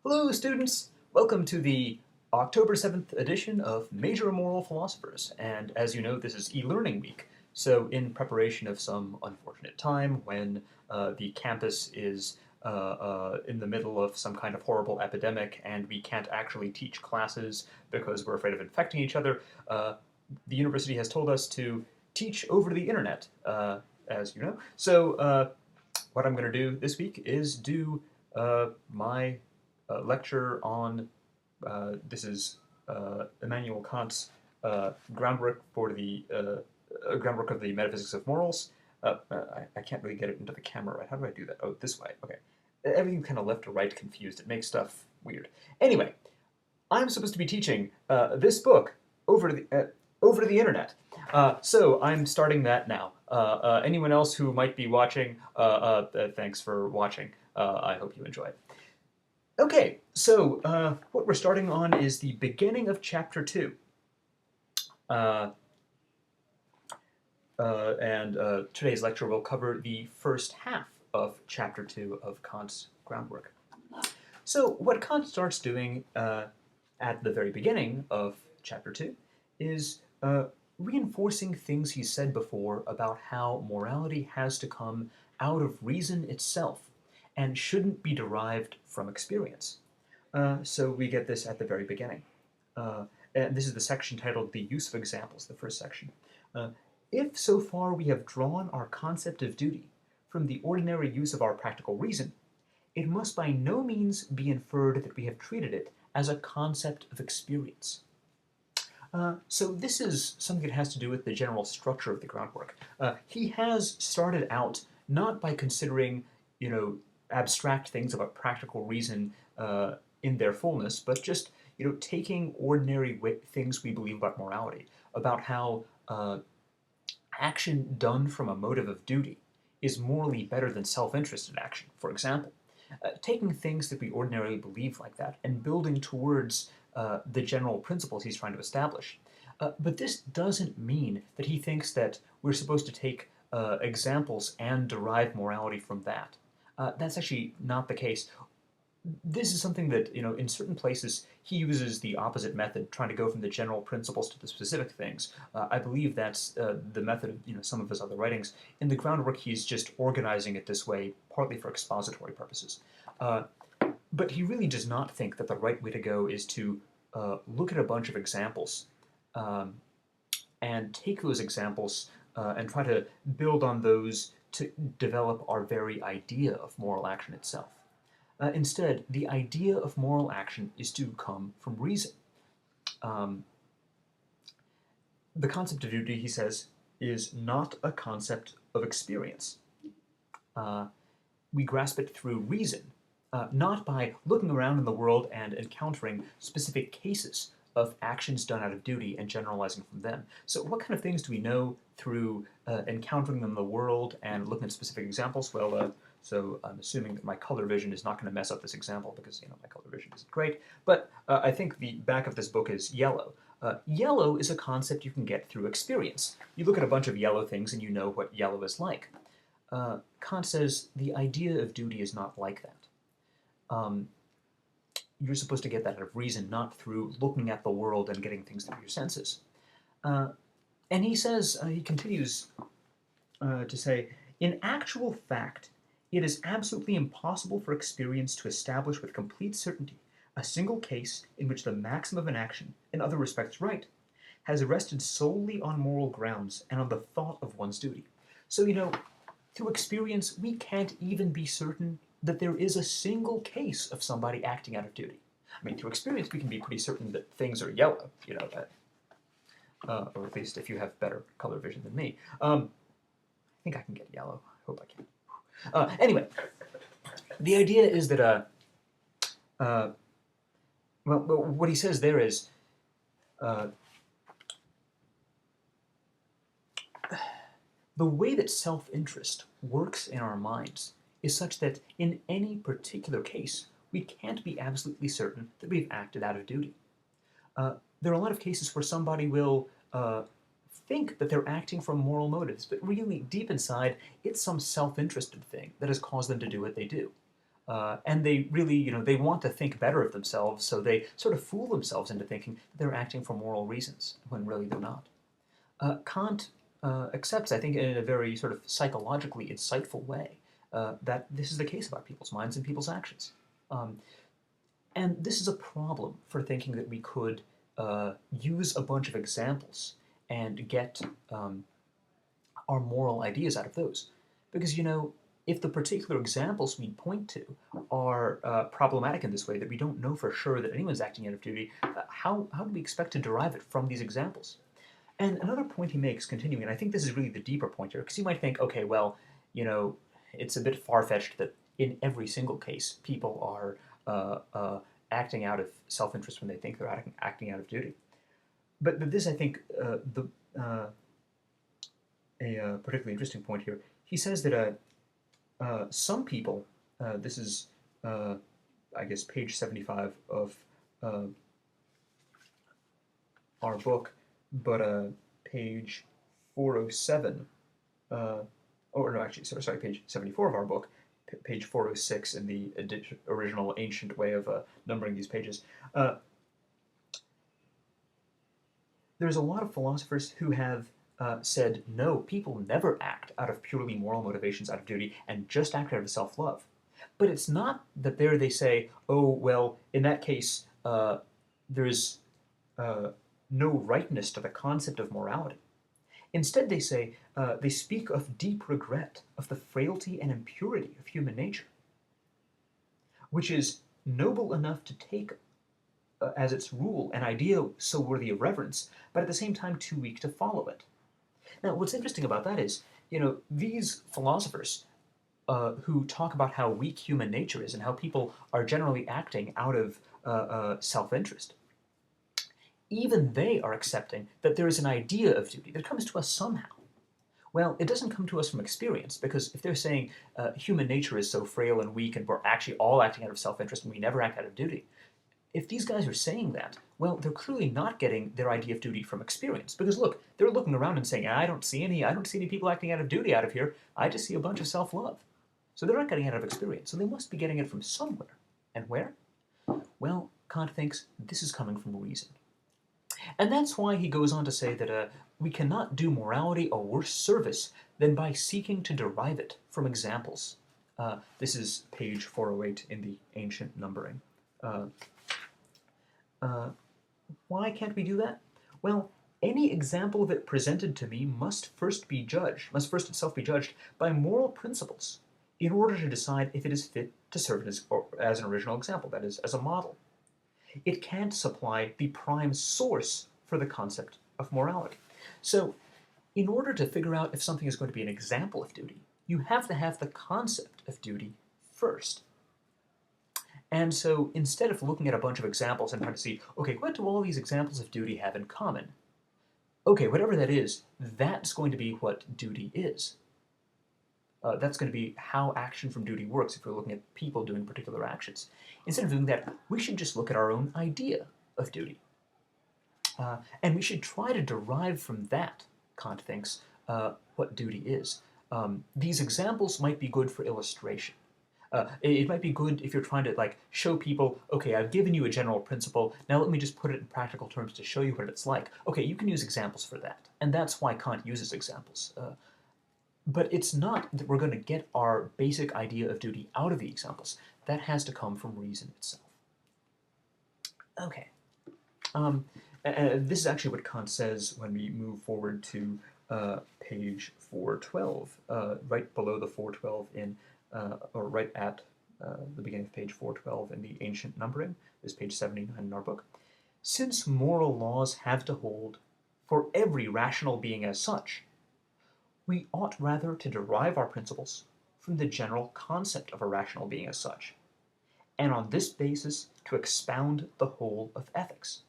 Hello, students! Welcome to the October 7th edition of Major Moral Philosophers. And as you know, this is e-learning week. So in preparation of some unfortunate time when the campus is in the middle of some kind of horrible epidemic and we can't actually teach classes because we're afraid of infecting each other, the university has told us to teach over the internet, as you know. So what I'm going to do this week is do my lecture on this is Immanuel Kant's groundwork for the groundwork of the metaphysics of morals. I can't really get it into the camera right. How do I do that? Oh, this way. Okay. Everything kind of left to right confused. It makes stuff weird. Anyway, I'm supposed to be teaching this book over the internet. So I'm starting that now. Anyone else who might be watching, thanks for watching. I hope you enjoy. Okay, so what we're starting on is the beginning of Chapter 2. Today's lecture will cover the first half of Chapter 2 of Kant's groundwork. So what Kant starts doing at the very beginning of Chapter 2 is reinforcing things he said before about how morality has to come out of reason itself and shouldn't be derived from experience. So we get this at the very beginning. And this is the section titled The Use of Examples, the first section. If so far we have drawn our concept of duty from the ordinary use of our practical reason, it must by no means be inferred that we have treated it as a concept of experience. So this is something that has to do with the general structure of the groundwork. He has started out not by considering, abstract things about practical reason in their fullness, but just, taking ordinary things we believe about morality, about how action done from a motive of duty is morally better than self-interested action, for example. Taking things that we ordinarily believe like that and building towards the general principles he's trying to establish. But this doesn't mean that he thinks that we're supposed to take examples and derive morality from that. That's actually not the case. This is something that, in certain places he uses the opposite method, trying to go from the general principles to the specific things. I believe that's the method of, some of his other writings. In the groundwork, he's just organizing it this way, partly for expository purposes. But he really does not think that the right way to go is to look at a bunch of examples and take those examples and try to build on those to develop our very idea of moral action itself. Instead, the idea of moral action is to come from reason. The concept of duty, he says, is not a concept of experience. We grasp it through reason, not by looking around in the world and encountering specific cases of actions done out of duty and generalizing from them. So what kind of things do we know through encountering them in the world and looking at specific examples? Well, so I'm assuming that my color vision is not going to mess up this example because, my color vision isn't great. But I think the back of this book is yellow. Yellow is a concept you can get through experience. You look at a bunch of yellow things and you know what yellow is like. Kant says the idea of duty is not like that. You're supposed to get that out of reason, not through looking at the world and getting things through your senses. And he says, he continues to say, in actual fact, it is absolutely impossible for experience to establish with complete certainty a single case in which the maxim of an action, in other respects right, has rested solely on moral grounds and on the thought of one's duty. So, through experience, we can't even be certain that there is a single case of somebody acting out of duty. I mean, through experience, we can be pretty certain that things are yellow, or at least if you have better color vision than me. I think I can get yellow. I hope I can. Anyway, the idea is that, well, what he says there is, the way that self-interest works in our minds is such that in any particular case, we can't be absolutely certain that we've acted out of duty. There are a lot of cases where somebody will think that they're acting from moral motives, but really, deep inside, it's some self-interested thing that has caused them to do what they do. And they really, they want to think better of themselves, so they sort of fool themselves into thinking that they're acting for moral reasons, when really they're not. Kant accepts, I think, in a very sort of psychologically insightful way, that this is the case about people's minds and people's actions. And this is a problem for thinking that we could use a bunch of examples and get our moral ideas out of those. Because, if the particular examples we point to are problematic in this way, that we don't know for sure that anyone's acting out of duty, how do we expect to derive it from these examples? And another point he makes, continuing, and I think this is really the deeper point here, because you might think, okay, well, it's a bit far-fetched that in every single case people are acting out of self-interest when they think they're acting out of duty. But this, I think, a particularly interesting point here. He says that some people, this is, I guess, page 75 of our book, but page 407, or no, actually, sorry, page 74 of our book, page 406 in the original ancient way of numbering these pages. There's a lot of philosophers who have said, no, people never act out of purely moral motivations, out of duty, and just act out of self-love. But it's not that there they say, oh, well, in that case, there's no rightness to the concept of morality. Instead, they say, they speak of deep regret of the frailty and impurity of human nature, which is noble enough to take as its rule an idea so worthy of reverence, but at the same time too weak to follow it. Now, what's interesting about that is, these philosophers who talk about how weak human nature is and how people are generally acting out of self-interest, even they are accepting that there is an idea of duty that comes to us somehow. Well, it doesn't come to us from experience, because if they're saying human nature is so frail and weak and we're actually all acting out of self-interest and we never act out of duty, if these guys are saying that, well, they're clearly not getting their idea of duty from experience. Because look, they're looking around and saying, I don't see any people acting out of duty out of here. I just see a bunch of self-love. So they're not getting it out of experience. So they must be getting it from somewhere. And where? Well, Kant thinks this is coming from reason. And that's why he goes on to say that we cannot do morality a worse service than by seeking to derive it from examples. This is page 408 in the ancient numbering. Why can't we do that? Well, any example of it presented to me must first itself be judged by moral principles in order to decide if it is fit to serve as an original example, that is, as a model. It can't supply the prime source for the concept of morality. So, in order to figure out if something is going to be an example of duty, you have to have the concept of duty first. And so, instead of looking at a bunch of examples and trying to see, okay, what do all these examples of duty have in common? Okay, whatever that is, that's going to be what duty is. That's going to be how action from duty works if we're looking at people doing particular actions. Instead of doing that, we should just look at our own idea of duty. And we should try to derive from that, Kant thinks, what duty is. These examples might be good for illustration. It might be good if you're trying to show people, okay, I've given you a general principle, now let me just put it in practical terms to show you what it's like. Okay, you can use examples for that. And that's why Kant uses examples. But it's not that we're going to get our basic idea of duty out of the examples. That has to come from reason itself. Okay. This is actually what Kant says when we move forward to page 412, right below the 412 in, or right at the beginning of page 412 in the ancient numbering. This is page 79 in our book. Since moral laws have to hold for every rational being as such, we ought rather to derive our principles from the general concept of a rational being as such, and on this basis to expound the whole of ethics.